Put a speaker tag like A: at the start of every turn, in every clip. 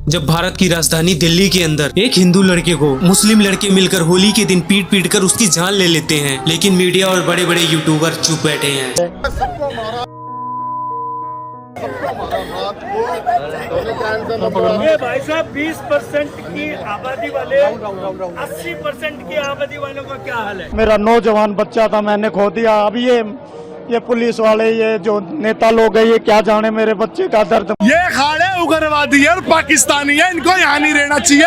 A: जब भारत की राजधानी दिल्ली के अंदर एक हिंदू लड़के को मुस्लिम लड़के मिलकर होली के दिन पीट पीट कर उसकी जान ले लेते हैं, लेकिन मीडिया और बड़े बड़े यूट्यूबर चुप बैठे हैं।
B: ये भाई साहब 20% की आबादी वाले 80% की आबादी वालों का क्या हाल है।
C: मेरा नौजवान बच्चा था, मैंने खो दिया। अब ये पुलिस वाले, ये जो नेता लोग हैं, ये क्या जाने मेरे बच्चे का दर्द।
D: ये खाड़े उग्रवादी है और पाकिस्तानी है, इनको यहाँ नहीं रहना चाहिए।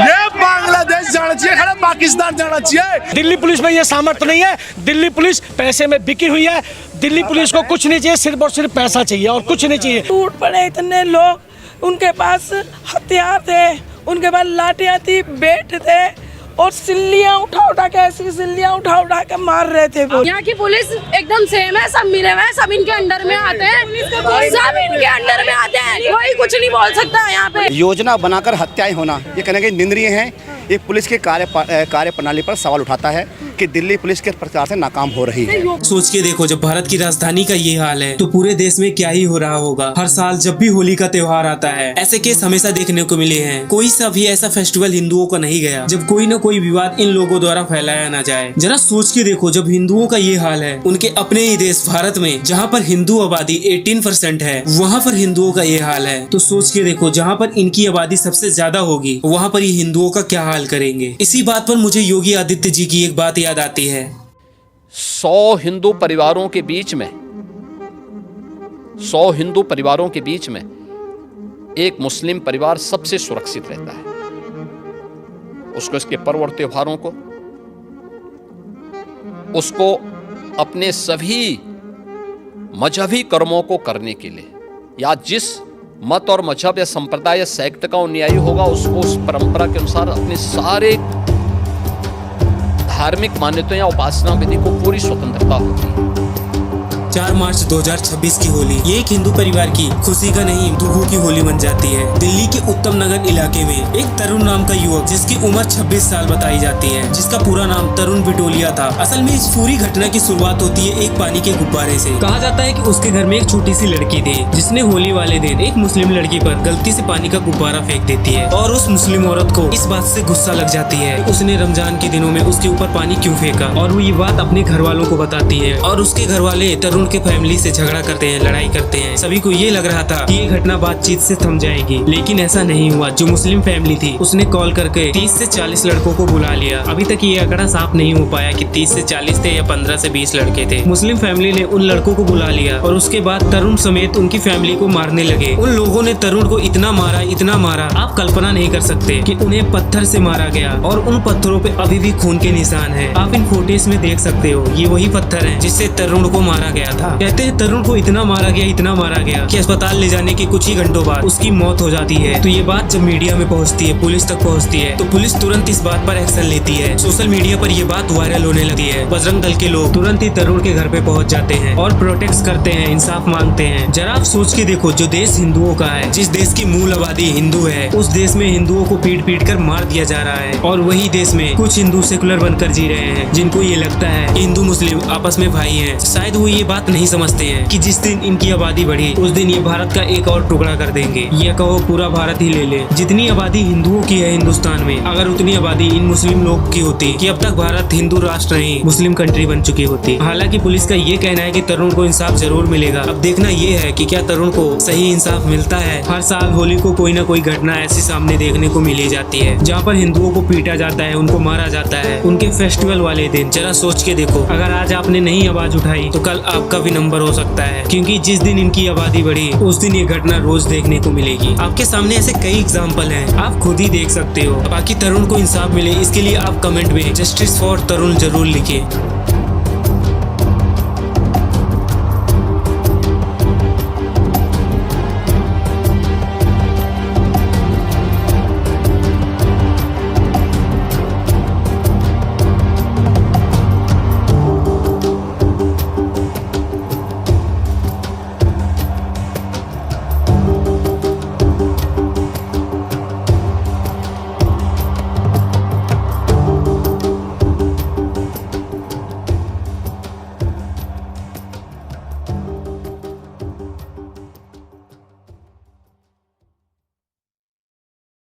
D: ये बांग्लादेश जाना चाहिए, खड़े पाकिस्तान जाना चाहिए।
B: दिल्ली पुलिस में ये सामर्थ्य नहीं है। दिल्ली पुलिस पैसे में बिकी हुई है। दिल्ली पुलिस को कुछ नहीं चाहिए, सिर्फ और सिर्फ पैसा चाहिए और कुछ नहीं चाहिए।
E: टूट पड़े इतने लोग, उनके पास हथियार थे, उनके पास लाठियां थी, बेट थे और सिल्लियां उठा के, ऐसी सिल्लियां उठा के मार रहे थे।
F: यहाँ की पुलिस एकदम सेम है, सब मिले हुए हैं, सब इनके अंडर में आते हैं, सब इनके अंडर में आते हैं, कोई कुछ नहीं बोल सकता यहाँ पे।
G: योजना बनाकर हत्याएं होना ये कहने के निंदनीय है। ये पुलिस के कार्य प्रणाली पर सवाल उठाता है कि दिल्ली पुलिस किस प्रकार से नाकाम हो रही है।
A: सोच के देखो, जब भारत की राजधानी का ये हाल है तो पूरे देश में क्या ही हो रहा होगा। हर साल जब भी होली का त्योहार आता है, ऐसे केस हमेशा देखने को मिले हैं। कोई सा भी ऐसा फेस्टिवल हिंदुओं का नहीं गया जब कोई न कोई विवाद इन लोगों द्वारा फैलाया न जाए। जरा सोच के देखो, जब हिंदुओं का ये हाल है उनके अपने ही देश भारत में, जहाँ पर हिंदू आबादी 18% है, वहाँ पर हिंदुओं का ये हाल है, तो सोच के देखो जहाँ पर इनकी आबादी सबसे ज्यादा होगी वहाँ पर ये हिंदुओं का क्या हाल करेंगे। इसी बात पर मुझे योगी आदित्य जी की एक बात याद आती है।
H: 100 हिंदू परिवारों के बीच में 100 हिंदू परिवारों के बीच में एक मुस्लिम परिवार सबसे सुरक्षित रहता है। उसको इसके पर्व और त्योहारों को, उसको अपने सभी मजहबी कर्मों को करने के लिए, या जिस मत और मजहब या संप्रदाय या सेक्ट का अनुयायी होगा उसको उस परंपरा के अनुसार अपने सारे धार्मिक मान्यताओं या उपासना विधि को पूरी स्वतंत्रता होती है।
A: 4 मार्च 2026 की होली ये एक हिंदू परिवार की खुशी का नहीं, दुखों की होली बन जाती है। दिल्ली के उत्तम नगर इलाके में एक तरुण नाम का युवक, जिसकी उम्र 26 साल बताई जाती है, जिसका पूरा नाम तरुण बिटोलिया था। असल में इस पूरी घटना की शुरुआत होती है एक पानी के गुब्बारे से। कहा जाता है कि उसके घर में एक छोटी सी लड़की थी, जिसने होली वाले दिन एक मुस्लिम लड़की पर गलती से पानी का गुब्बारा फेंक देती है और उस मुस्लिम औरत को इस बात से गुस्सा लग जाती है कि उसने रमजान के दिनों में उसके ऊपर पानी क्यों फेंका, और वो ये बात अपने घर वालों को बताती है। और उसके घर वाले तरुण के फैमिली से झगड़ा करते हैं, लड़ाई करते हैं। सभी को ये लग रहा था कि ये घटना बातचीत से थम जाएगी, लेकिन ऐसा नहीं हुआ। जो मुस्लिम फैमिली थी उसने कॉल करके 30 से 40 लड़कों को बुला लिया। अभी तक ये आंकड़ा साफ नहीं हो पाया कि 30 से 40 थे या 15 से 20 लड़के थे। मुस्लिम फैमिली ने उन लड़कों को बुला लिया और उसके बाद तरुण समेत उनकी फैमिली को मारने लगे। उन लोगों ने तरुण को इतना मारा, आप कल्पना नहीं कर सकते कि उन्हें पत्थर से मारा गया और उन पत्थरों पे अभी भी खून के निशान है। आप इन फोटेज में देख सकते हो, ये वही पत्थर है जिससे तरुण को मारा गया था। कहते हैं तरुण को इतना मारा गया कि अस्पताल ले जाने के कुछ ही घंटों बाद उसकी मौत हो जाती है। तो ये बात जब मीडिया में पहुंचती है, पुलिस तक पहुंचती है, तो पुलिस तुरंत इस बात पर एक्शन लेती है। सोशल मीडिया पर ये बात वायरल होने लगती है। बजरंग दल के लोग तुरंत ही तरुण के घर पे पहुंच जाते हैं और प्रोटेक्ट करते हैं, इंसाफ मांगते हैं। जरा आप सोच के देखो, जो देश हिंदुओं का है, जिस देश की मूल आबादी हिंदू है, उस देश में हिंदुओं को पीट पीट कर मार दिया जा रहा है। और वही देश में कुछ हिंदू सेकुलर बनकर जी रहे हैं, जिनको ये लगता है कि हिंदू मुस्लिम आपस में भाई है। शायद वो ये बात नहीं समझते हैं कि जिस दिन इनकी आबादी बढ़ी उस दिन ये भारत का एक और टुकड़ा कर देंगे। ये कहो पूरा भारत ही ले ले। जितनी आबादी हिंदुओं की है हिंदुस्तान में, अगर उतनी आबादी इन मुस्लिम लोग की होती कि अब तक भारत हिंदू राष्ट्र नहीं मुस्लिम कंट्री बन चुकी होती। हालांकि पुलिस का ये कहना है कि तरुण को इंसाफ जरूर मिलेगा। अब देखना ये है कि क्या तरुण को सही इंसाफ मिलता है। हर साल होली को कोई न कोई घटना ऐसी सामने देखने को मिली जाती है जहाँ पर हिंदुओं को पीटा जाता है, उनको मारा जाता है उनके फेस्टिवल वाले दिन। जरा सोच के देखो, अगर आज आपने नहीं आवाज उठाई तो कल आपका भी नंबर हो सकता है, क्योंकि जिस दिन इनकी आबादी बढ़ी उस दिन ये घटना रोज देखने को मिलेगी। आपके सामने ऐसे कई एग्जाम्पल हैं, आप खुद ही देख सकते हो। बाकी तरुण को इंसाफ मिले इसके लिए आप कमेंट में जस्टिस फॉर तरुण जरूर लिखिए।